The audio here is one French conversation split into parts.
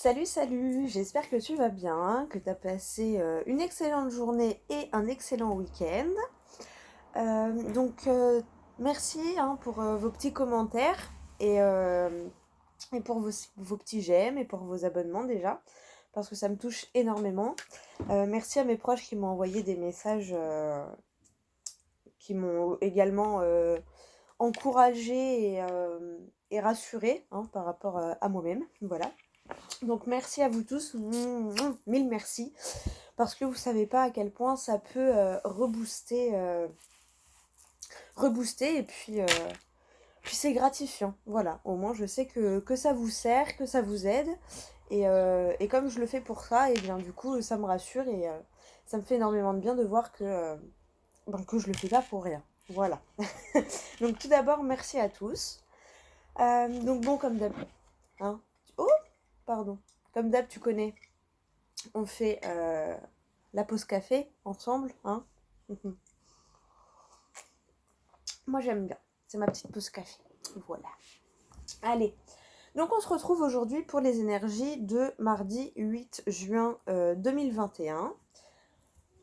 Salut, salut, j'espère que tu vas bien, que tu as passé une excellente journée et un excellent week-end. Merci pour vos petits commentaires et pour vos petits j'aime et pour vos abonnements déjà, parce que ça me touche énormément. Merci à mes proches qui m'ont envoyé des messages qui m'ont également encouragée et rassurée par rapport à moi-même. Voilà. Donc merci à vous tous, mille merci, parce que vous savez pas à quel point ça peut rebooster puis c'est gratifiant. Voilà, au moins je sais que ça vous sert, que ça vous aide, et comme je le fais pour ça, et bien du coup ça me rassure et ça me fait énormément de bien de voir que je le fais pas pour rien. Voilà. Donc tout d'abord merci à tous. Donc bon comme d'hab, hein. Oh, pardon. Comme d'hab tu connais. On fait la pause café ensemble, hein. Moi j'aime bien, c'est ma petite pause café. Voilà. Allez, donc on se retrouve aujourd'hui pour les énergies de mardi 8 juin 2021.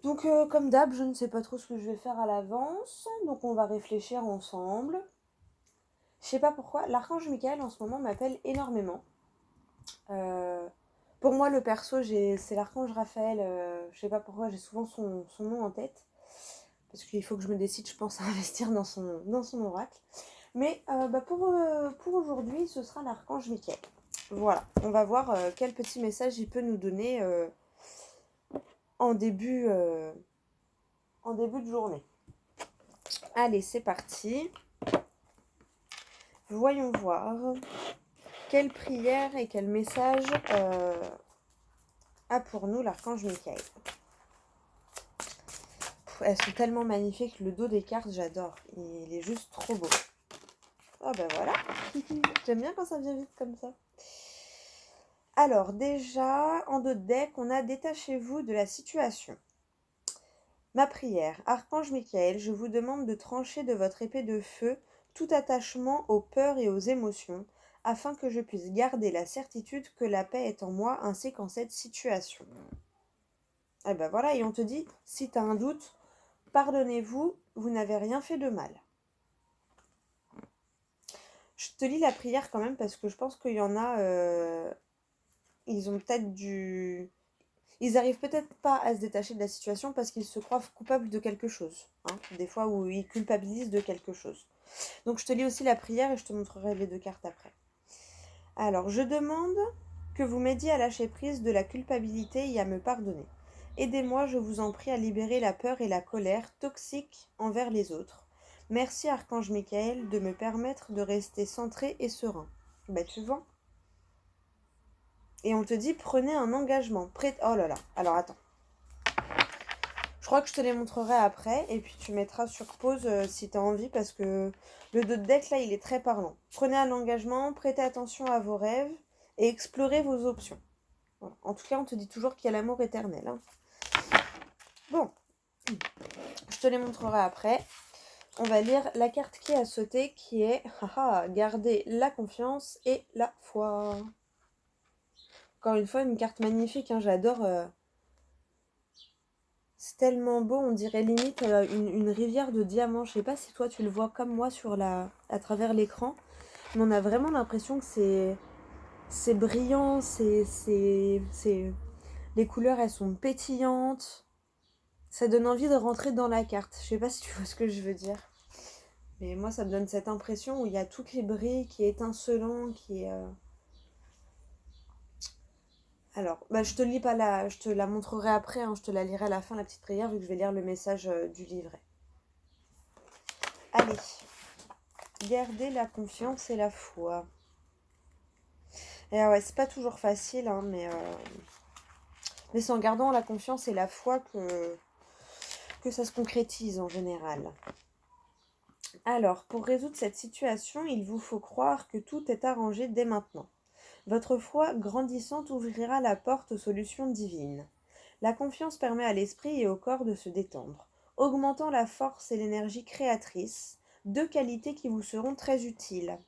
Donc comme d'hab, je ne sais pas trop ce que je vais faire à l'avance, donc on va réfléchir ensemble. Je sais pas pourquoi, l'archange Michael en ce moment m'appelle énormément. Pour moi, le perso, c'est l'archange Raphaël. Je sais pas pourquoi, j'ai souvent son nom en tête. Parce qu'il faut que je me décide, je pense, à investir dans son oracle. Mais pour aujourd'hui, ce sera l'archange Michael. Voilà, on va voir quel petit message il peut nous donner en début de journée. Allez, c'est parti. Voyons voir quelle prière et quel message a pour nous l'archange Michael. Elles sont tellement magnifiques, le dos des cartes, j'adore. Il est juste trop beau. Oh ben voilà. J'aime bien quand ça vient vite comme ça. Alors déjà, en dos de deck, on a détachez-vous de la situation. Ma prière, Archange Michael, je vous demande de trancher de votre épée de feu tout attachement aux peurs et aux émotions, afin que je puisse garder la certitude que la paix est en moi ainsi qu'en cette situation. Et ben voilà, et on te dit, si tu as un doute, pardonnez-vous, vous n'avez rien fait de mal. Je te lis la prière quand même parce que je pense qu'il y en a, ils ont peut-être dû... Ils arrivent peut-être pas à se détacher de la situation parce qu'ils se croient coupables de quelque chose. Hein, des fois où ils culpabilisent de quelque chose. Donc je te lis aussi la prière et je te montrerai les deux cartes après. Alors, je demande que vous m'aidiez à lâcher prise de la culpabilité et à me pardonner. Aidez-moi, je vous en prie, à libérer la peur et la colère toxiques envers les autres. Merci, Archange Michael, de me permettre de rester centré et serein. Ben, tu vois. Et on te dit, prenez un engagement. Oh là là. Alors, attends. Je crois que je te les montrerai après. Et puis, tu mettras sur pause si tu as envie. Parce que le dos de deck, là, il est très parlant. Prenez un engagement, prêtez attention à vos rêves et explorez vos options. Voilà. En tout cas, on te dit toujours qu'il y a l'amour éternel. Hein. Bon. Je te les montrerai après. On va lire la carte qui a sauté, qui est garder la confiance et la foi. Encore une fois, une carte magnifique, hein, j'adore. C'est tellement beau, on dirait limite une rivière de diamants. Je sais pas si toi tu le vois comme moi à travers l'écran, mais on a vraiment l'impression que c'est brillant, les couleurs elles sont pétillantes. Ça donne envie de rentrer dans la carte. Je sais pas si tu vois ce que je veux dire. Mais moi, ça me donne cette impression où il y a tout qui brille, qui est étincelant, qui est... Alors, je te lis pas là, je te la montrerai après, hein, je te la lirai à la fin, la petite prière, vu que je vais lire le message du livret. Allez, garder la confiance et la foi. Et ouais, c'est pas toujours facile, hein, mais c'est en gardant la confiance et la foi que ça se concrétise en général. Alors, pour résoudre cette situation, il vous faut croire que tout est arrangé dès maintenant. Votre foi grandissante ouvrira la porte aux solutions divines. La confiance permet à l'esprit et au corps de se détendre, augmentant la force et l'énergie créatrice, deux qualités qui vous seront très utiles.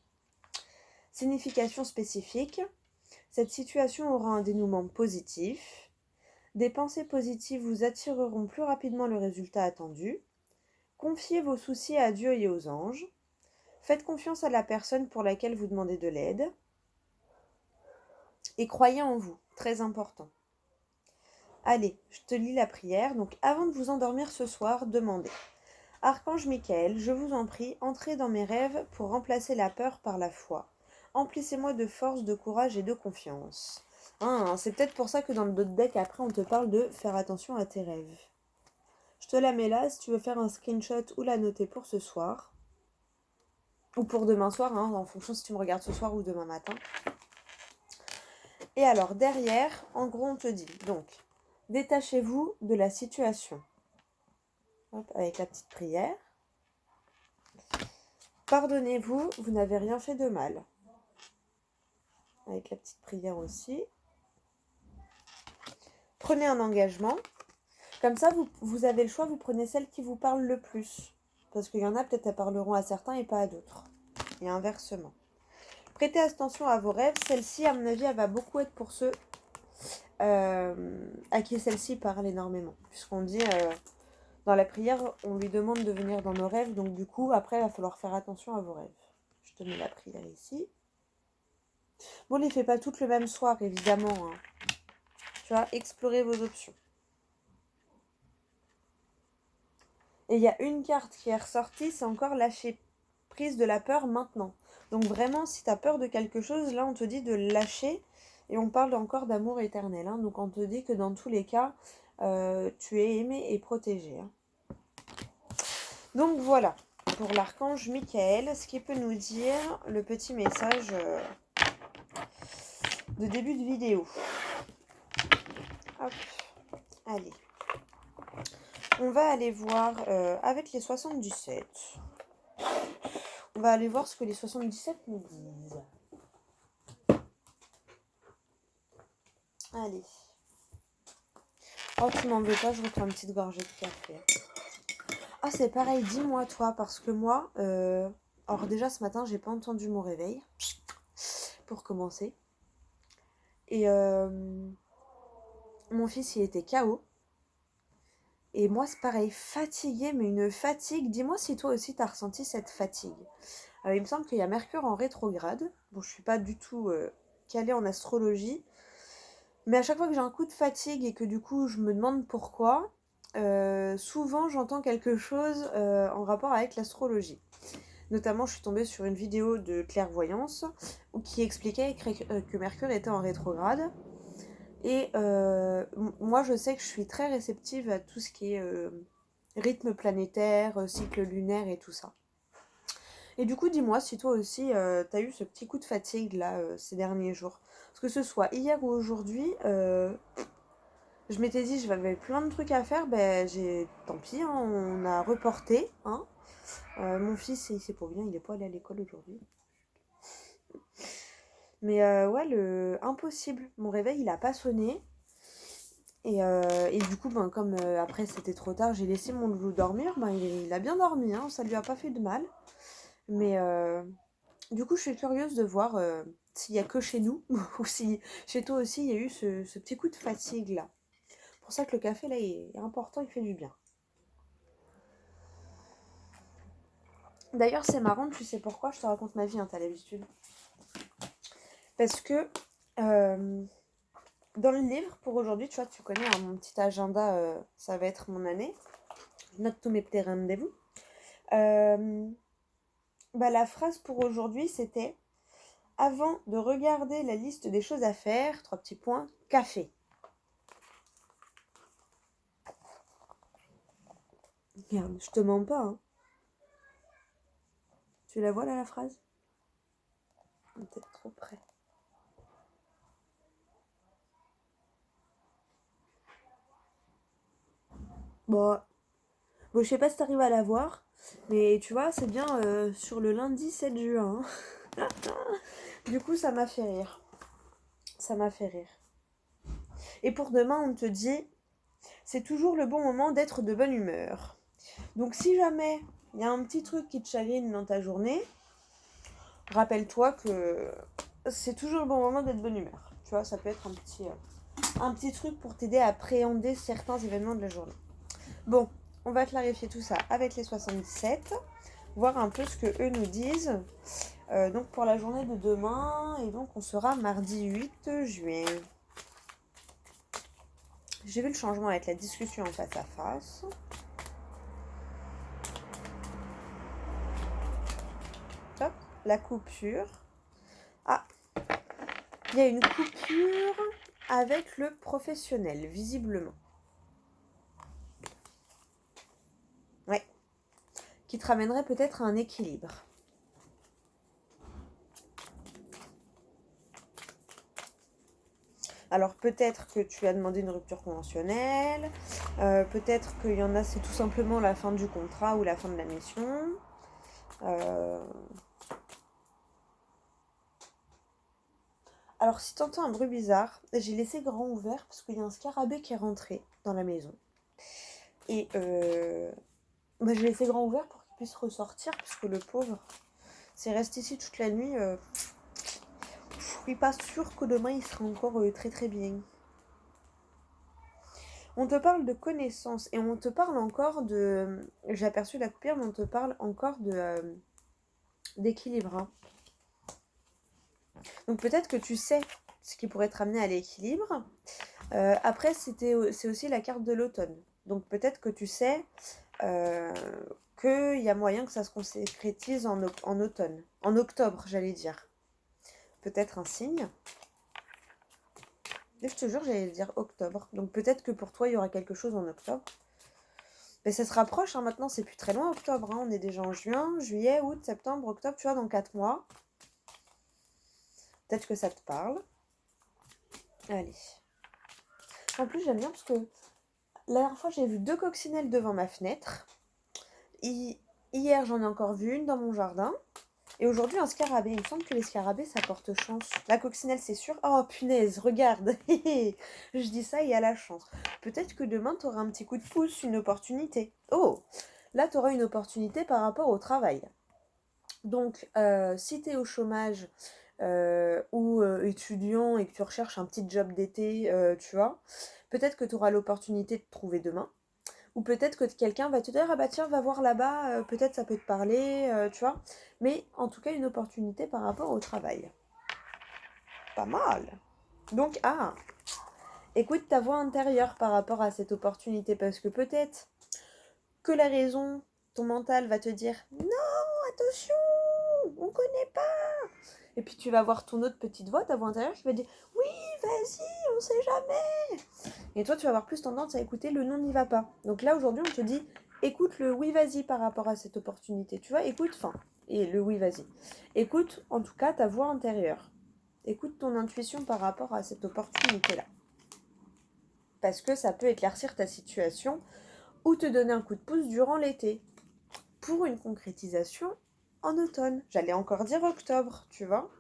Signification spécifique. Cette situation aura un dénouement positif. Des pensées positives vous attireront plus rapidement le résultat attendu. Confiez vos soucis à Dieu et aux anges. Faites confiance à la personne pour laquelle vous demandez de l'aide. Et croyez en vous, très important. Allez, je te lis la prière. Donc avant de vous endormir ce soir, demandez. Archange Michael, je vous en prie, entrez dans mes rêves pour remplacer la peur par la foi. Emplissez-moi de force, de courage et de confiance. C'est peut-être pour ça que dans le dos de deck, après, on te parle de faire attention à tes rêves. Je te la mets là, si tu veux faire un screenshot ou la noter pour ce soir. Ou pour demain soir, en fonction si tu me regardes ce soir ou demain matin. Et alors, derrière, en gros, on te dit, donc, détachez-vous de la situation. Hop, avec la petite prière. Pardonnez-vous, vous n'avez rien fait de mal. Avec la petite prière aussi. Prenez un engagement. Comme ça, vous avez le choix, vous prenez celle qui vous parle le plus. Parce qu'il y en a, peut-être, elles parleront à certains et pas à d'autres. Et inversement. Prêtez attention à vos rêves. Celle-ci, à mon avis, elle va beaucoup être pour ceux à qui celle-ci parle énormément. Puisqu'on dit, dans la prière, on lui demande de venir dans nos rêves. Donc du coup, après, il va falloir faire attention à vos rêves. Je te mets la prière ici. Bon, on ne les fait pas toutes le même soir, évidemment. Tu vois, explorez vos options. Et il y a une carte qui est ressortie, c'est encore lâcher prise de la peur maintenant. Donc vraiment, si tu as peur de quelque chose, là, on te dit de lâcher. Et on parle encore d'amour éternel. Donc on te dit que dans tous les cas, tu es aimé et protégé. Donc voilà, pour l'archange Michael, ce qu'il peut nous dire, le petit message de début de vidéo. Hop, allez. On va aller voir avec les 77. On va aller voir ce que les 77 nous disent. Allez. Oh, tu m'en veux pas, je reprends une petite gorgée de café. Ah, c'est pareil, dis-moi toi, parce que moi, alors déjà ce matin, j'ai pas entendu mon réveil, pour commencer. Et mon fils, il était KO. Et moi, c'est pareil, fatiguée, mais une fatigue. Dis-moi si toi aussi, t'as ressenti cette fatigue. Il me semble qu'il y a Mercure en rétrograde. Bon, je suis pas du tout calée en astrologie. Mais à chaque fois que j'ai un coup de fatigue et que du coup, je me demande pourquoi, souvent, j'entends quelque chose en rapport avec l'astrologie. Notamment, je suis tombée sur une vidéo de clairvoyance qui expliquait que Mercure était en rétrograde. Et moi, je sais que je suis très réceptive à tout ce qui est rythme planétaire, cycle lunaire et tout ça. Et du coup, dis-moi si toi aussi, t'as eu ce petit coup de fatigue là ces derniers jours. Parce que ce soit hier ou aujourd'hui, je m'étais dit j'avais plein de trucs à faire, tant pis, on a reporté. Mon fils, il sait pas bien, il est pas allé à l'école aujourd'hui. Mais ouais, impossible. Mon réveil, il a pas sonné. Et du coup, comme après c'était trop tard, j'ai laissé mon loulou dormir. Il a bien dormi, ça lui a pas fait de mal. Mais du coup, je suis curieuse de voir s'il y a que chez nous ou si chez toi aussi il y a eu ce petit coup de fatigue là. C'est pour ça que le café là est important, il fait du bien. D'ailleurs, c'est marrant, tu sais pourquoi je te raconte ma vie, t'as l'habitude. Parce que dans le livre pour aujourd'hui, tu vois, tu connais mon petit agenda, ça va être mon année. Je note tous mes petits rendez-vous. La phrase pour aujourd'hui, c'était « Avant de regarder la liste des choses à faire, 3 petits points, café ». Regarde, je te mens pas. Tu la vois là, la phrase? Peut-être trop près. Bon, je sais pas si t'arrives à la voir, mais tu vois, c'est bien sur le lundi 7 juin. Du coup, ça m'a fait rire. Ça m'a fait rire. Et pour demain, on te dit, c'est toujours le bon moment d'être de bonne humeur. Donc si jamais il y a un petit truc qui te chagrine dans ta journée, rappelle-toi que c'est toujours le bon moment d'être de bonne humeur. Tu vois, ça peut être un petit truc pour t'aider à appréhender certains événements de la journée. Bon, on va clarifier tout ça avec les 77, voir un peu ce que eux nous disent. Donc pour la journée de demain, et donc on sera mardi 8 juin. J'ai vu le changement avec la discussion en face à face. Hop, la coupure. Ah, il y a une coupure avec le professionnel, visiblement. Ouais. Qui te ramènerait peut-être à un équilibre. Alors peut-être que tu as demandé une rupture conventionnelle, peut-être qu'il y en a, c'est tout simplement la fin du contrat ou la fin de la mission. Alors si tu entends un bruit bizarre, j'ai laissé grand ouvert parce qu'il y a un scarabée qui est rentré dans la maison. Et j'ai laissé grand ouvert pour qu'il puisse ressortir puisque le pauvre, s'il reste ici toute la nuit, je suis pas sûre que demain il sera encore très très bien. On te parle de connaissances et on te parle encore de... J'ai aperçu la coupure, mais on te parle encore d'équilibre. Hein. Donc peut-être que tu sais ce qui pourrait te ramener à l'équilibre. Après, c'est aussi la carte de l'automne. Donc peut-être que tu sais qu'il y a moyen que ça se concrétise en automne. En octobre, j'allais dire. Peut-être un signe. Et je te jure, j'allais dire octobre. Donc peut-être que pour toi, il y aura quelque chose en octobre. Mais ça se rapproche, hein, maintenant, c'est plus très loin, octobre. Hein. On est déjà en juin, juillet, août, septembre, octobre, tu vois, dans 4 mois. Peut-être que ça te parle. Allez. En plus, j'aime bien parce que la dernière fois, j'ai vu 2 coccinelles devant ma fenêtre. Hier, j'en ai encore vu une dans mon jardin. Et aujourd'hui, un scarabée. Il me semble que les scarabées, ça porte chance. La coccinelle, c'est sûr. Oh, punaise, regarde. Je dis ça, il y a la chance. Peut-être que demain, tu auras un petit coup de pouce, une opportunité. Oh, là, tu auras une opportunité par rapport au travail. Donc, si tu es au chômage ou étudiant et que tu recherches un petit job d'été, tu vois, peut-être que tu auras l'opportunité de trouver demain. Ou peut-être que quelqu'un va te dire, ah bah tiens, va voir là-bas, peut-être ça peut te parler, tu vois. Mais en tout cas, une opportunité par rapport au travail. Pas mal. Donc, écoute ta voix intérieure par rapport à cette opportunité. Parce que peut-être que la raison, ton mental va te dire, non, attention, on connaît pas. Et puis tu vas voir ton autre petite voix, ta voix intérieure qui va dire, oui, vas-y, on sait jamais. Et toi, tu vas avoir plus tendance à écouter le non n'y va pas. Donc là, aujourd'hui, on te dit, écoute le oui, vas-y par rapport à cette opportunité. Tu vois, écoute, et le oui, vas-y. Écoute, en tout cas, ta voix intérieure. Écoute ton intuition par rapport à cette opportunité-là. Parce que ça peut éclaircir ta situation ou te donner un coup de pouce durant l'été. Pour une concrétisation en automne. J'allais encore dire octobre, tu vois.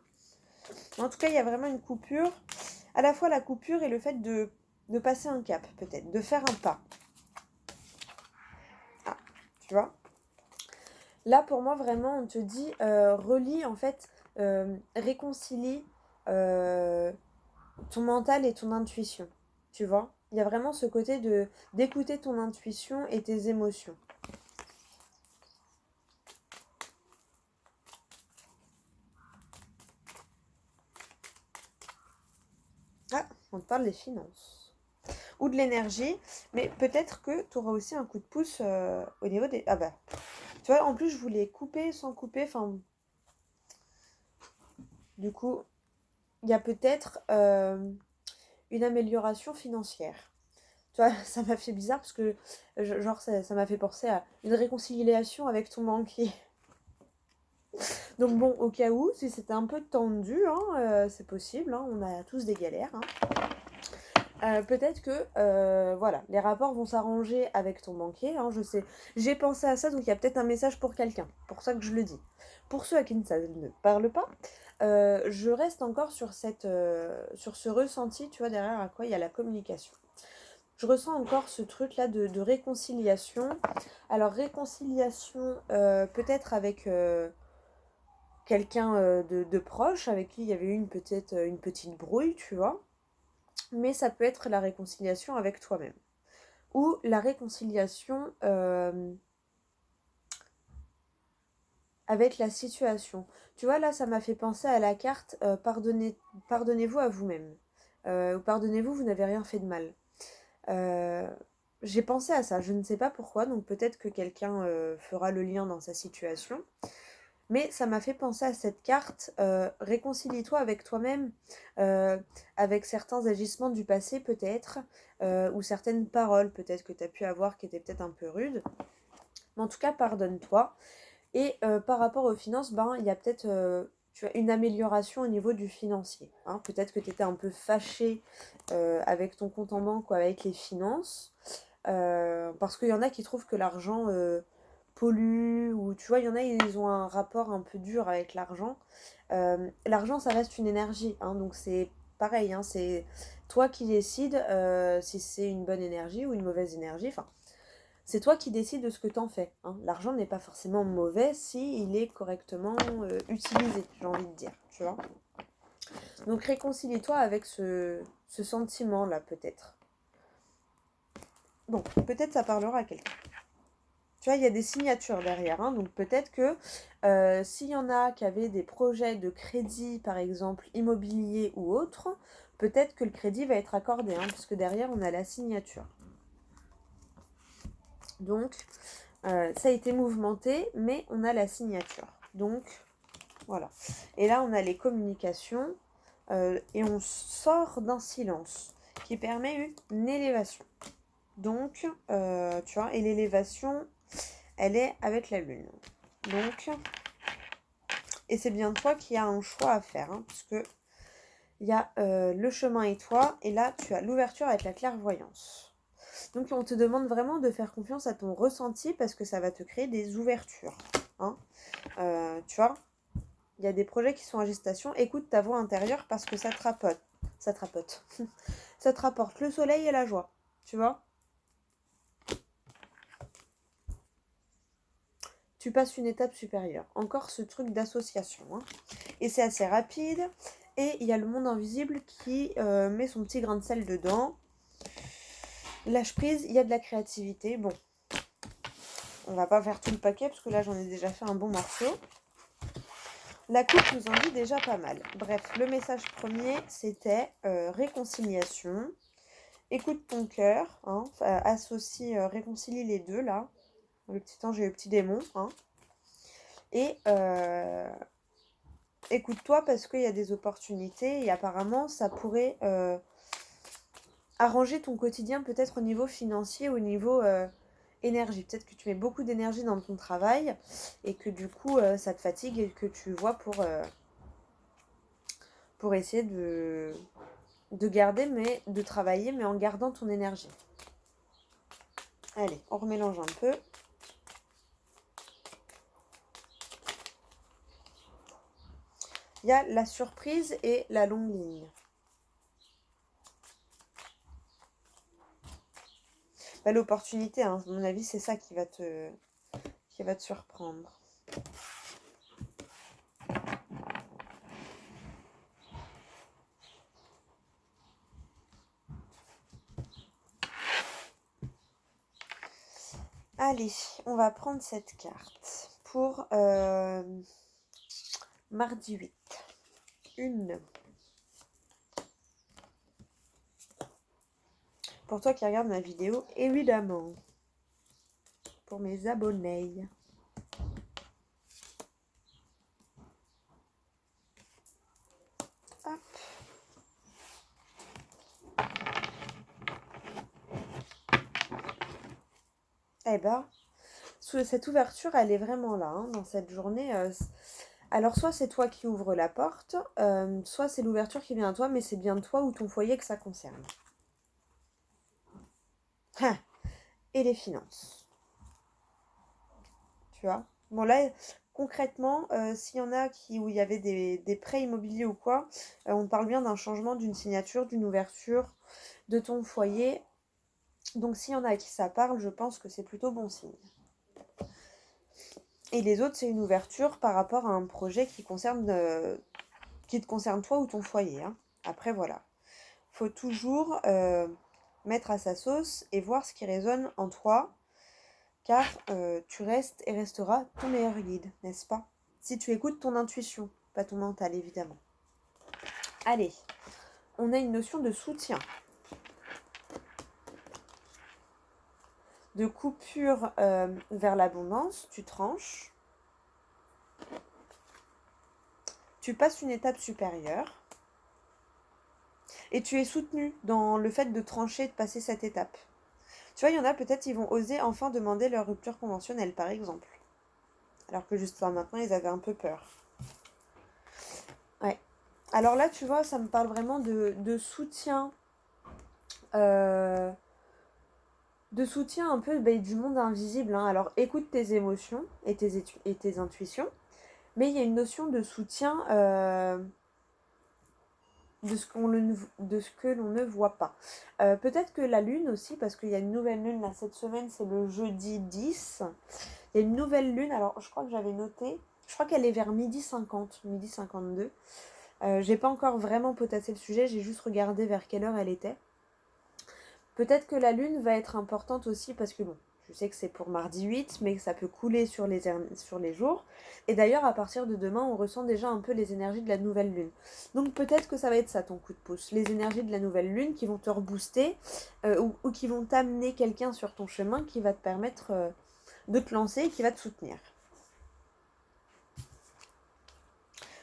En tout cas, il y a vraiment une coupure. À la fois la coupure et le fait de passer un cap, peut-être, de faire un pas. Ah, tu vois. Là, pour moi, vraiment, on te dit, relie, en fait, réconcilie ton mental et ton intuition. Tu vois. Il y a vraiment ce côté d'écouter ton intuition et tes émotions. Ah, on te parle des finances. Ou de l'énergie, mais peut-être que tu auras aussi un coup de pouce au niveau des... Ah bah, tu vois, en plus, je voulais couper sans couper, enfin... Du coup, il y a peut-être une amélioration financière. Tu vois, ça m'a fait bizarre parce que, genre, ça m'a fait penser à une réconciliation avec ton banquier. Donc bon, au cas où, si c'était un peu tendu, hein, c'est possible, hein, on a tous des galères. Hein. Peut-être que voilà, les rapports vont s'arranger avec ton banquier, hein, je sais. J'ai pensé à ça, donc il y a peut-être un message pour quelqu'un. Pour ça que je le dis. Pour ceux à qui ça ne parle pas, je reste encore sur ce ressenti, tu vois, derrière à quoi il y a la communication. Je ressens encore ce truc-là de réconciliation. Alors réconciliation peut-être avec quelqu'un de proche avec qui il y avait eu une petite brouille, tu vois. Mais ça peut être la réconciliation avec toi-même. Ou la réconciliation avec la situation. Tu vois, là, ça m'a fait penser à la carte pardonnez-vous à vous-même. Ou pardonnez-vous, vous n'avez rien fait de mal. Euh, j'ai pensé à ça, je ne sais pas pourquoi, donc peut-être que quelqu'un fera le lien dans sa situation. Mais ça m'a fait penser à cette carte, réconcilie-toi avec toi-même, euh, avec certains agissements du passé peut-être, ou certaines paroles peut-être que tu as pu avoir qui étaient peut-être un peu rudes. Mais en tout cas, pardonne-toi. Et par rapport aux finances, ben, il y a peut-être tu as une amélioration au niveau du financier. Hein. Peut-être que tu étais un peu fâché avec ton compte en banque ou avec les finances. Parce qu'il y en a qui trouvent que l'argent pollue, ou tu vois, il y en a, ils ont un rapport un peu dur avec l'argent. L'argent, ça reste une énergie, hein, donc c'est pareil, hein, c'est toi qui décides si c'est une bonne énergie ou une mauvaise énergie. Enfin, c'est toi qui décides de ce que t'en fais. Hein. L'argent n'est pas forcément mauvais si il est correctement utilisé, j'ai envie de dire, tu vois. Donc réconcilie-toi avec ce sentiment-là, peut-être. Bon, peut-être ça parlera à quelqu'un. Tu vois, il y a des signatures derrière, hein, donc peut-être que s'il y en a qui avaient des projets de crédit, par exemple immobilier ou autre, peut-être que le crédit va être accordé, hein, puisque derrière on a la signature. Donc, ça a été mouvementé, mais on a la signature. Donc, voilà. Et là, on a les communications et on sort d'un silence qui permet une élévation. Donc, tu vois, et l'élévation, elle est avec la lune. Donc, et c'est bien toi qui as un choix à faire, hein, puisque il y a le chemin et toi, et là, tu as l'ouverture avec la clairvoyance. Donc, on te demande vraiment de faire confiance à ton ressenti parce que ça va te créer des ouvertures. Hein. Tu vois, il y a des projets qui sont en gestation. Écoute ta voix intérieure parce que ça te rapote. Ça te rapote. Ça te rapporte le soleil et la joie. Tu vois, tu passes une étape supérieure. Encore ce truc d'association. Hein. Et c'est assez rapide. Et il y a le monde invisible qui met son petit grain de sel dedans. Lâche prise, il y a de la créativité. Bon, on va pas faire tout le paquet parce que là j'en ai déjà fait un bon morceau. La coupe nous en dit déjà pas mal. Bref, le message premier, c'était réconciliation. Écoute ton cœur, hein, associe, réconcilie les deux là, le petit ange et le petit démon. Hein, et écoute-toi parce qu'il y a des opportunités et apparemment ça pourrait arranger ton quotidien peut-être au niveau financier, au niveau énergie. Peut-être que tu mets beaucoup d'énergie dans ton travail et que du coup ça te fatigue et que tu vois pour essayer de garder, mais de travailler, mais en gardant ton énergie. Allez, on remélange un peu. Il y a la surprise et la longue ligne. Bah, l'opportunité, hein, à mon avis, c'est ça qui va te surprendre. Allez, on va prendre cette carte pour mardi 8. Une. Pour toi qui regardes ma vidéo, évidemment. Pour mes abonnés. Hop. Eh ben, cette ouverture, elle est vraiment là, hein, dans cette journée. Alors, soit c'est toi qui ouvres la porte, soit c'est l'ouverture qui vient à toi, mais c'est bien toi ou ton foyer que ça concerne. Ah, et les finances. Tu vois. Bon, là, concrètement, s'il y en a où il y avait des prêts immobiliers ou quoi, on parle bien d'un changement, d'une signature, d'une ouverture de ton foyer. Donc, s'il y en a à qui ça parle, je pense que c'est plutôt bon signe. Et les autres, c'est une ouverture par rapport à un projet qui te concerne toi ou ton foyer, hein. Après, voilà. Faut toujours mettre à sa sauce et voir ce qui résonne en toi, car tu restes et resteras ton meilleur guide, n'est-ce pas? Si tu écoutes ton intuition, pas ton mental, évidemment. Allez, on a une notion de soutien, de coupure vers l'abondance. Tu tranches, tu passes une étape supérieure et tu es soutenu dans le fait de trancher, de passer cette étape. Tu vois, il y en a peut-être, ils vont oser enfin demander leur rupture conventionnelle, par exemple. Alors que jusqu'à maintenant, ils avaient un peu peur. Ouais. Alors là, tu vois, ça me parle vraiment de soutien. De soutien un peu du monde invisible, hein. Alors écoute tes émotions et tes intuitions. Mais il y a une notion de soutien de ce que l'on ne voit pas. Peut-être que la lune aussi, parce qu'il y a une nouvelle lune là cette semaine, c'est le jeudi 10. Il y a une nouvelle lune, alors je crois que j'avais noté, je crois qu'elle est vers midi 50, midi 52. J'ai pas encore vraiment potassé le sujet, j'ai juste regardé vers quelle heure elle était. Peut-être que la lune va être importante aussi parce que bon, je sais que c'est pour mardi 8, mais que ça peut couler sur les jours. Et d'ailleurs, à partir de demain, on ressent déjà un peu les énergies de la nouvelle lune. Donc peut-être que ça va être ça ton coup de pouce. Les énergies de la nouvelle lune qui vont te rebooster ou qui vont t'amener quelqu'un sur ton chemin qui va te permettre de te lancer et qui va te soutenir.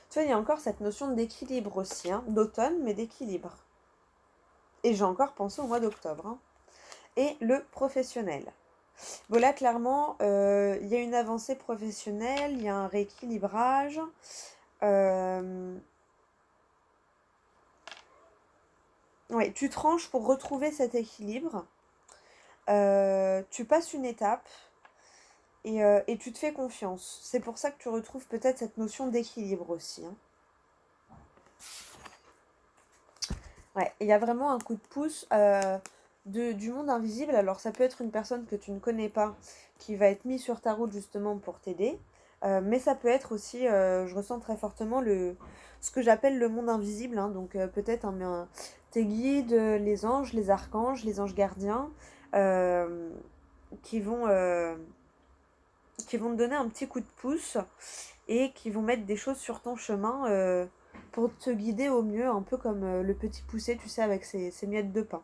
Tu vois, il y a encore cette notion d'équilibre aussi, hein, d'automne, mais d'équilibre. Et j'ai encore pensé au mois d'octobre, hein. Et le professionnel. Bon là clairement il y a une avancée professionnelle, il y a un rééquilibrage. Ouais, tu tranches pour retrouver cet équilibre. Tu passes une étape et tu te fais confiance. C'est pour ça que tu retrouves peut-être cette notion d'équilibre aussi, hein. Ouais, il y a vraiment un coup de pouce du monde invisible. Alors ça peut être une personne que tu ne connais pas qui va être mise sur ta route justement pour t'aider. Mais ça peut être aussi, je ressens très fortement ce que j'appelle le monde invisible, hein. Donc peut-être tes guides, les anges, les archanges, les anges gardiens, euh, qui vont, euh, qui vont te donner un petit coup de pouce et qui vont mettre des choses sur ton chemin pour te guider au mieux, un peu comme le petit poussé, tu sais, avec ses miettes de pain.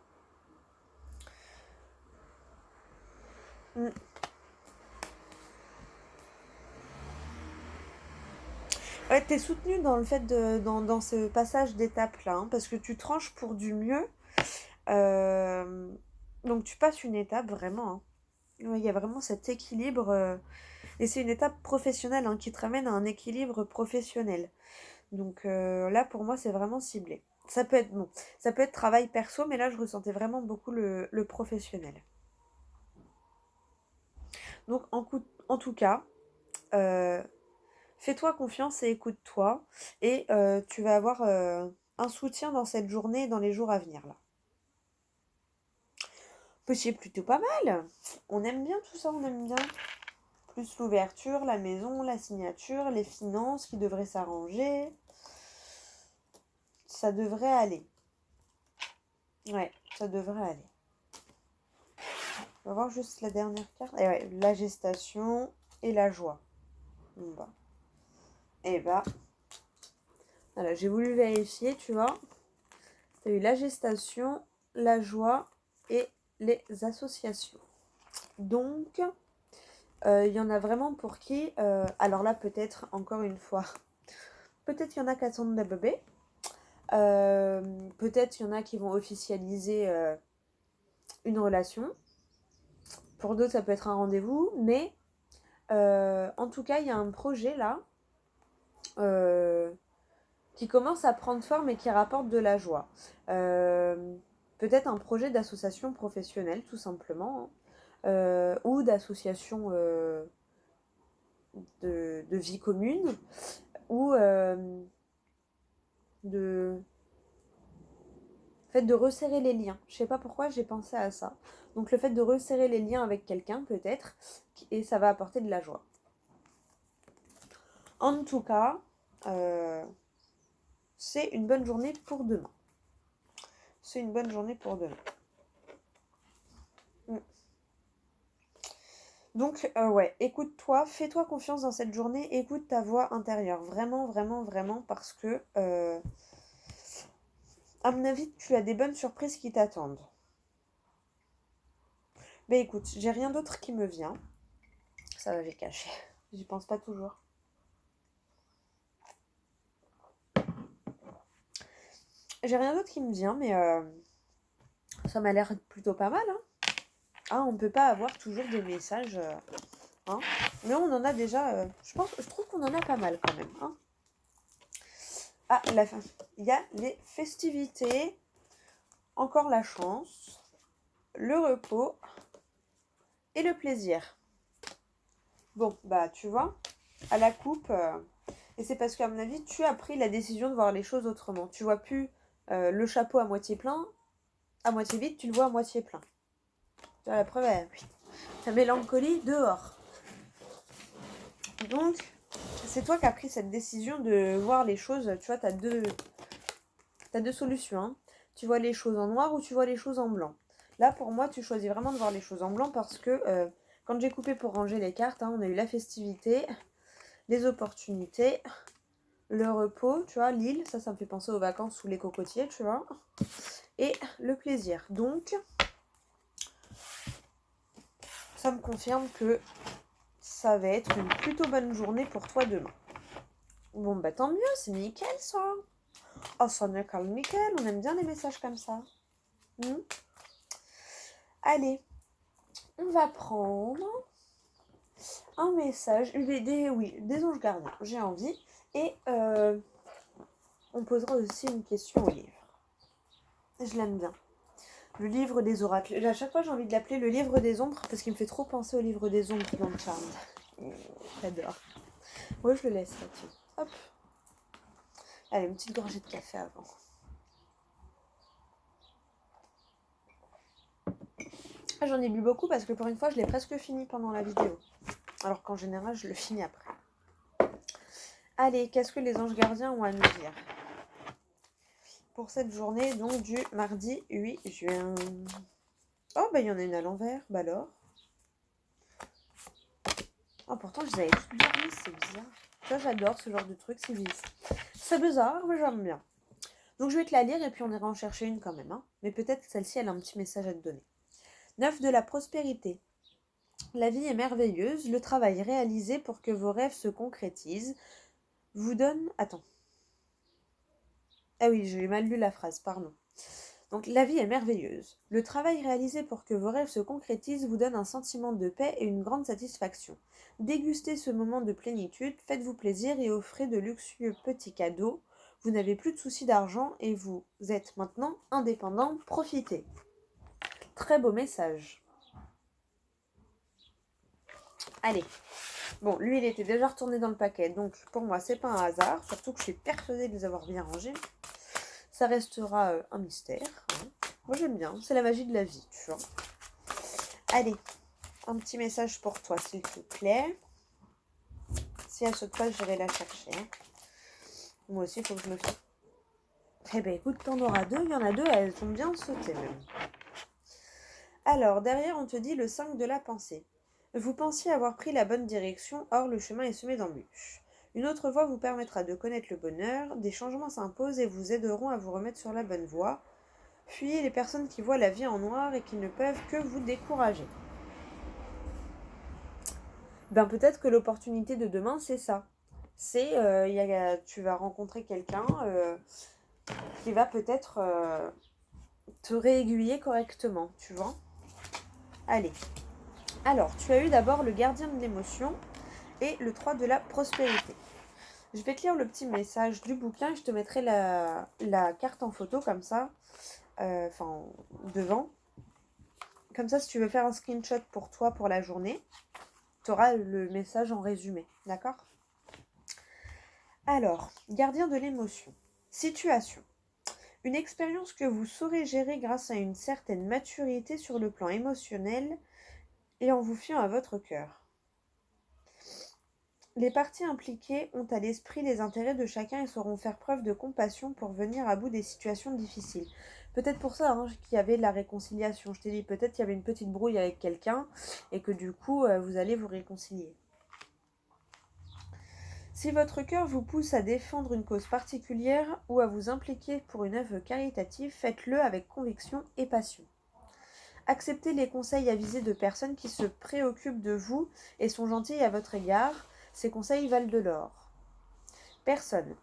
Mm. Ouais, t'es soutenu dans le fait dans ce passage d'étape-là, hein, parce que tu tranches pour du mieux. Euh, donc tu passes une étape vraiment, hein. Ouais, il y a vraiment cet équilibre. Et c'est une étape professionnelle, hein, qui te ramène à un équilibre professionnel. Donc là, pour moi, c'est vraiment ciblé. Ça peut être bon, ça peut être travail perso, mais là, je ressentais vraiment beaucoup le professionnel. Donc en tout cas, euh, fais-toi confiance et écoute-toi. Et tu vas avoir un soutien dans cette journée et dans les jours à venir là. C'est plutôt pas mal. On aime bien tout ça, on aime bien. Plus l'ouverture, la maison, la signature, les finances qui devraient s'arranger. Ça devrait aller. Ouais, ça devrait aller. On va voir juste la dernière carte. Et ouais, la gestation et la joie. Bon bah. Et bah. Voilà, j'ai voulu vérifier, tu vois. Tu as eu la gestation, la joie et les associations. Donc, il y en a vraiment pour qui. Alors là, peut-être, encore une fois, peut-être il y en a qui attendent des bébés. Peut-être il y en a qui vont officialiser une relation. Pour d'autres, ça peut être un rendez-vous. Mais en tout cas, il y a un projet là qui commence à prendre forme et qui rapporte de la joie. Peut-être un projet d'association professionnelle, tout simplement, hein. Ou d'association de vie commune, ou de fait de resserrer les liens. Je sais pas pourquoi j'ai pensé à ça. Donc le fait de resserrer les liens avec quelqu'un peut-être, et ça va apporter de la joie. En tout cas, c'est une bonne journée pour demain. C'est une bonne journée pour demain. Donc, ouais, écoute-toi, fais-toi confiance dans cette journée, écoute ta voix intérieure. Vraiment, vraiment, vraiment, parce que, à mon avis, tu as des bonnes surprises qui t'attendent. Mais écoute, j'ai rien d'autre qui me vient. Ça va, j'ai caché. J'y pense pas toujours. J'ai rien d'autre qui me vient, mais ça m'a l'air plutôt pas mal. Hein. Ah, on peut pas avoir toujours des messages. Hein. Mais on en a déjà. Je trouve qu'on en a pas mal quand même. Hein. Ah, la fin. Il y a les festivités. Encore la chance. Le repos. Et le plaisir. Bon, bah, tu vois, à la coupe. Et c'est parce qu'à mon avis, tu as pris la décision de voir les choses autrement. Tu vois plus le chapeau à moitié plein, à moitié vide, tu le vois à moitié plein. Tu vois, la preuve, oui. Ta mélancolie dehors. Donc, c'est toi qui as pris cette décision de voir les choses. Tu vois, t'as deux solutions. Hein. Tu vois les choses en noir ou tu vois les choses en blanc. Là, pour moi, tu choisis vraiment de voir les choses en blanc parce que quand j'ai coupé pour ranger les cartes, hein, on a eu la festivité, les opportunités, le repos, tu vois, l'île, ça me fait penser aux vacances sous les cocotiers, tu vois, et le plaisir. Donc, ça me confirme que ça va être une plutôt bonne journée pour toi demain. Bon, bah tant mieux, c'est nickel ça. Oh, ça nickel, on aime bien les messages comme ça. Allez, on va prendre un message, des anges gardiens, j'ai envie. Et on posera aussi une question au livre. Je l'aime bien. Le livre des oracles. À chaque fois, j'ai envie de l'appeler le livre des ombres parce qu'il me fait trop penser au livre des ombres dans le Charmed. J'adore. Moi, je le laisse là-dessus. Hop. Allez, une petite gorgée de café avant. J'en ai bu beaucoup parce que pour une fois, je l'ai presque fini pendant la vidéo. Alors qu'en général, je le finis après. Allez, qu'est-ce que les anges gardiens ont à nous dire pour cette journée, donc du mardi 8 juin. Oh, bah il y en a une à l'envers. Bah alors. Oh, pourtant, je les avais toutes bien mises, c'est bizarre. Ça, j'adore ce genre de truc, c'est bizarre, mais j'aime bien. Donc, je vais te la lire et puis on ira en chercher une quand même. Hein. Mais peut-être celle-ci, elle a un petit message à te donner. 9 de la prospérité. La vie est merveilleuse, le travail réalisé pour que vos rêves se concrétisent vous donne... Attends. Ah oui, j'ai mal lu la phrase, pardon. Donc, la vie est merveilleuse. Le travail réalisé pour que vos rêves se concrétisent vous donne un sentiment de paix et une grande satisfaction. Dégustez ce moment de plénitude, faites-vous plaisir et offrez de luxueux petits cadeaux. Vous n'avez plus de soucis d'argent et vous êtes maintenant indépendant. Profitez. Très beau message. Allez. Bon, lui, il était déjà retourné dans le paquet, donc pour moi, c'est pas un hasard. Surtout que je suis persuadée de les avoir bien rangés. Ça restera un mystère. Hein. Moi, j'aime bien. C'est la magie de la vie, tu vois. Allez, un petit message pour toi, s'il te plaît. Si elle saute pas, j'irai la chercher. Hein. Moi aussi, il faut que je me fasse. Eh ben, écoute, t'en auras deux. Il y en a deux, elles ont bien sauté même. Alors, derrière, on te dit le 5 de la pensée. Vous pensiez avoir pris la bonne direction, or le chemin est semé d'embûches. Une autre voie vous permettra de connaître le bonheur, des changements s'imposent et vous aideront à vous remettre sur la bonne voie. Fuyez les personnes qui voient la vie en noir et qui ne peuvent que vous décourager. Ben peut-être que l'opportunité de demain, c'est ça. C'est, tu vas rencontrer quelqu'un qui va peut-être te réaiguiller correctement, tu vois. Allez. Alors, tu as eu d'abord le gardien de l'émotion et le 3 de la prospérité. Je vais te lire le petit message du bouquin et je te mettrai la carte en photo comme ça, devant. Comme ça, si tu veux faire un screenshot pour toi pour la journée, tu auras le message en résumé, d'accord ? Alors, gardien de l'émotion. Situation. Une expérience que vous saurez gérer grâce à une certaine maturité sur le plan émotionnel et en vous fiant à votre cœur. Les parties impliquées ont à l'esprit les intérêts de chacun et sauront faire preuve de compassion pour venir à bout des situations difficiles. Peut-être pour ça qu'il y avait de la réconciliation. Je t'ai dit, peut-être qu'il y avait une petite brouille avec quelqu'un et que du coup, vous allez vous réconcilier. Si votre cœur vous pousse à défendre une cause particulière ou à vous impliquer pour une œuvre caritative, faites-le avec conviction et passion. Acceptez les conseils avisés de personnes qui se préoccupent de vous et sont gentilles à votre égard. Ces conseils valent de l'or. Personne.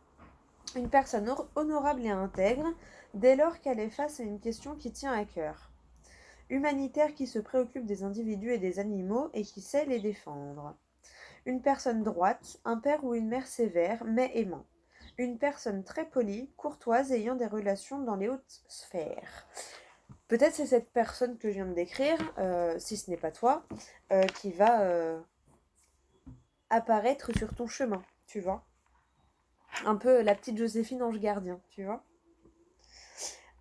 Une personne honorable et intègre, dès lors qu'elle est face à une question qui tient à cœur. Humanitaire qui se préoccupe des individus et des animaux et qui sait les défendre. Une personne droite, un père ou une mère sévère, mais aimant. Une personne très polie, courtoise, ayant des relations dans les hautes sphères. Peut-être c'est cette personne que je viens de décrire, si ce n'est pas toi, qui va apparaître sur ton chemin, tu vois. Un peu la petite Joséphine Ange Gardien, tu vois.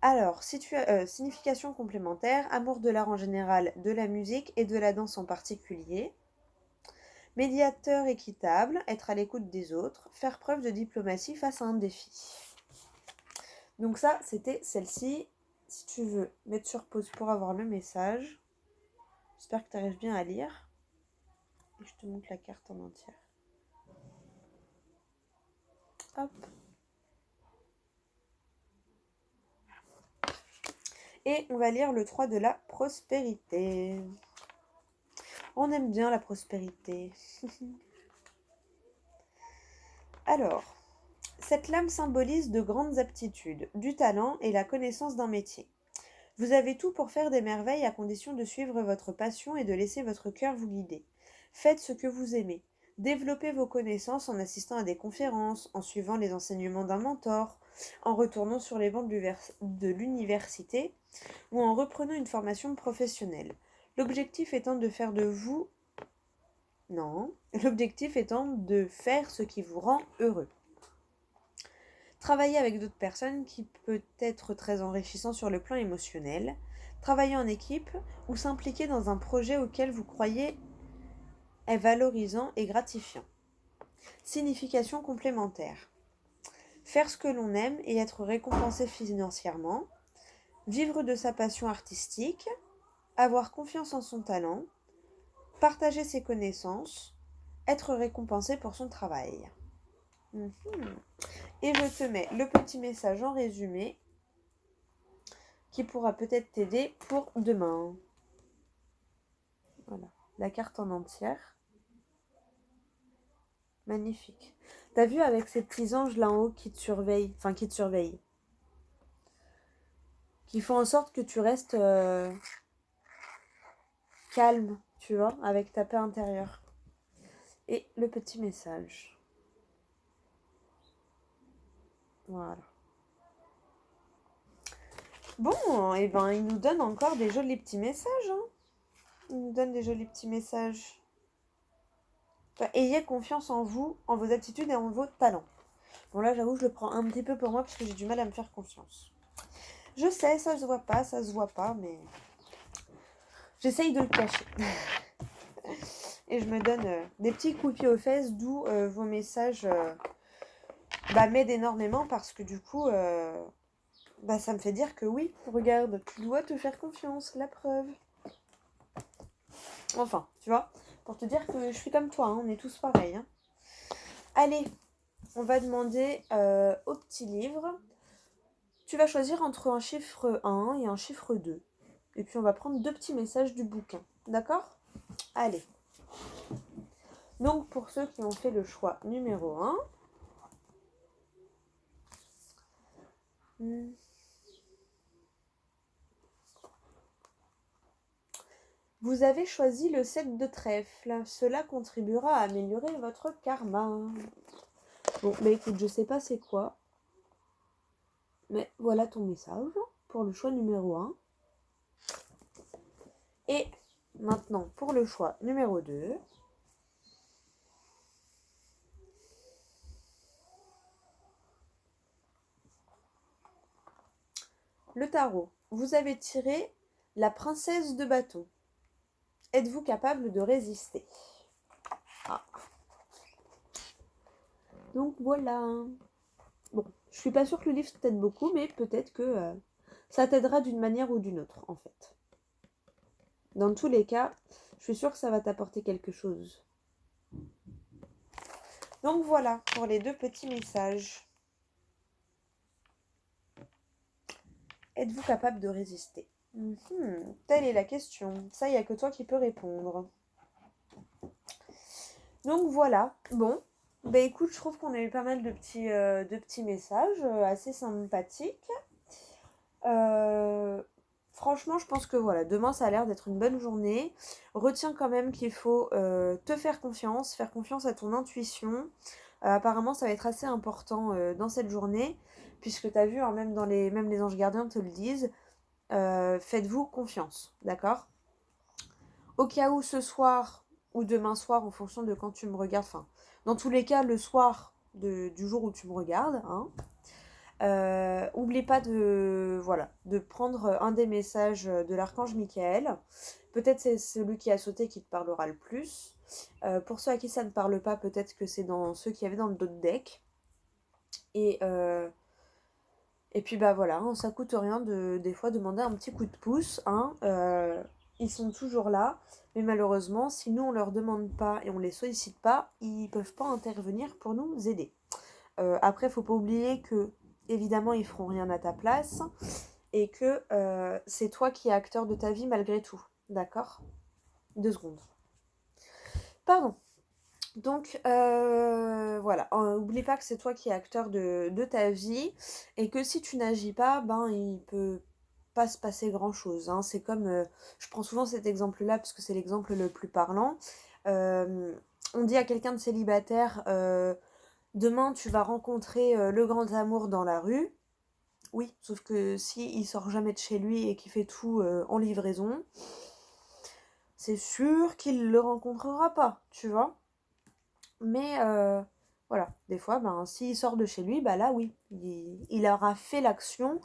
Alors, signification complémentaire, amour de l'art en général, de la musique et de la danse en particulier. Médiateur équitable, être à l'écoute des autres, faire preuve de diplomatie face à un défi. Donc ça, c'était celle-ci. Si tu veux mettre sur pause pour avoir le message, j'espère que tu arrives bien à lire. Et je te montre la carte en entière. Hop. Et on va lire le 3 de la prospérité. On aime bien la prospérité. Alors, cette lame symbolise de grandes aptitudes, du talent et la connaissance d'un métier. Vous avez tout pour faire des merveilles à condition de suivre votre passion et de laisser votre cœur vous guider. Faites ce que vous aimez. Développez vos connaissances en assistant à des conférences, en suivant les enseignements d'un mentor, en retournant sur les bancs de l'université ou en reprenant une formation professionnelle. L'objectif étant de faire ce qui vous rend heureux. Travailler avec d'autres personnes qui peut être très enrichissant sur le plan émotionnel. Travailler en équipe ou s'impliquer dans un projet auquel vous croyez est valorisant et gratifiant. Signification complémentaire. Faire ce que l'on aime et être récompensé financièrement. Vivre de sa passion artistique. Avoir confiance en son talent. Partager ses connaissances. Être récompensé pour son travail. Et je te mets le petit message en résumé qui pourra peut-être t'aider pour demain. Voilà, la carte en entière. Magnifique. T'as vu avec ces petits anges là en haut qui te surveillent, qui font en sorte que tu restes calme, tu vois, avec ta paix intérieure. Et le petit message. Voilà. Bon, et ben il nous donne encore des jolis petits messages. Il nous donne des jolis petits messages. Enfin, ayez confiance en vous, en vos aptitudes et en vos talents. Bon là j'avoue je le prends un petit peu pour moi parce que j'ai du mal à me faire confiance. Je sais, ça se voit pas, mais j'essaye de le cacher. Et je me donne des petits coups de pied aux fesses, d'où vos messages m'aident énormément parce que du coup, ça me fait dire que oui, regarde, tu dois te faire confiance, la preuve. Enfin, tu vois, pour te dire que je suis comme toi, on est tous pareils. Allez, on va demander au petit livre. Tu vas choisir entre un chiffre 1 et un chiffre 2. Et puis on va prendre 2 petits messages du bouquin. D'accord ? Allez. Donc pour ceux qui ont fait le choix numéro 1. Vous avez choisi le 7 de trèfle. Cela contribuera à améliorer votre karma. Bon, écoute, je sais pas c'est quoi. Mais voilà ton message pour le choix numéro 1. Et maintenant, pour le choix numéro 2. Le tarot. Vous avez tiré la princesse de bâton. Êtes-vous capable de résister ? Donc voilà. Bon, je suis pas sûre que le livre t'aide beaucoup, mais peut-être que ça t'aidera d'une manière ou d'une autre, en fait. Dans tous les cas, je suis sûre que ça va t'apporter quelque chose. Donc voilà pour les 2 petits messages. Êtes-vous capable de résister? Telle est la question. Ça, il n'y a que toi qui peux répondre. Donc voilà. Bon. Bah écoute, je trouve qu'on a eu pas mal de petits messages assez sympathiques. Franchement, je pense que voilà, demain ça a l'air d'être une bonne journée. Retiens quand même qu'il faut te faire confiance à ton intuition. Apparemment, ça va être assez important dans cette journée, puisque tu as vu, hein, même les anges gardiens te le disent, faites-vous confiance, d'accord? Au cas où ce soir ou demain soir, en fonction de quand tu me regardes, enfin, dans tous les cas, le soir du jour où tu me regardes, hein, oublie pas de prendre un des messages de l'archange Michael. Peut-être c'est celui qui a sauté qui te parlera le plus. Pour ceux à qui ça ne parle pas, peut-être que c'est dans ceux qui avaient dans le dos de deck. Et puis bah voilà, hein, ça coûte rien de des fois demander un petit coup de pouce. Hein, ils sont toujours là, mais malheureusement, si nous on leur demande pas et on les sollicite pas, ils peuvent pas intervenir pour nous aider. Après, faut pas oublier que évidemment ils feront rien à ta place et que c'est toi qui es acteur de ta vie malgré tout. D'accord? 2 secondes. Pardon. Donc voilà, oublie pas que c'est toi qui es acteur de ta vie et que si tu n'agis pas, ben il peut pas se passer grand chose. Hein. C'est comme, je prends souvent cet exemple-là parce que c'est l'exemple le plus parlant. Euh, on dit à quelqu'un de célibataire, demain tu vas rencontrer le grand amour dans la rue. Oui, sauf que si il sort jamais de chez lui et qu'il fait tout en livraison, c'est sûr qu'il le rencontrera pas, tu vois. Mais voilà, des fois, ben, s'il sort de chez lui, bah là oui, il aura fait l'action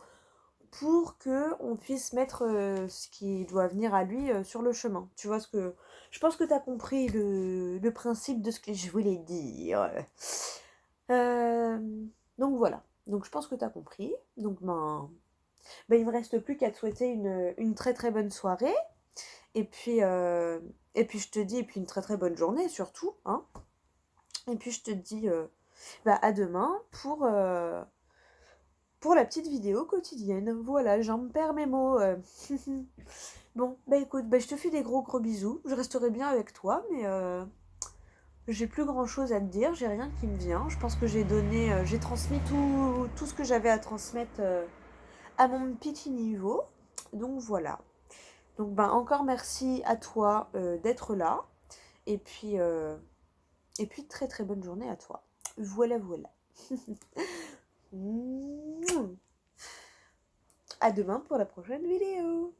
pour que on puisse mettre ce qui doit venir à lui sur le chemin. Tu vois ce que... Je pense que tu as compris le principe de ce que je voulais dire. Euh, donc voilà. Donc je pense que tu as compris. Donc ben, il me reste plus qu'à te souhaiter une très très bonne soirée. Et puis, je te dis, et puis une très très bonne journée surtout. Hein. Et puis je te dis bah, à demain pour la petite vidéo quotidienne. Voilà, j'en perds mes mots. Bon, bah écoute, bah, je te fais des gros gros bisous. Je resterai bien avec toi, mais j'ai plus grand chose à te dire, j'ai rien qui me vient. Je pense que j'ai transmis tout ce que j'avais à transmettre à mon petit niveau. Donc voilà. Donc ben encore merci à toi d'être là. Et puis, euh, et puis très très bonne journée à toi. Voilà voilà. À demain pour la prochaine vidéo.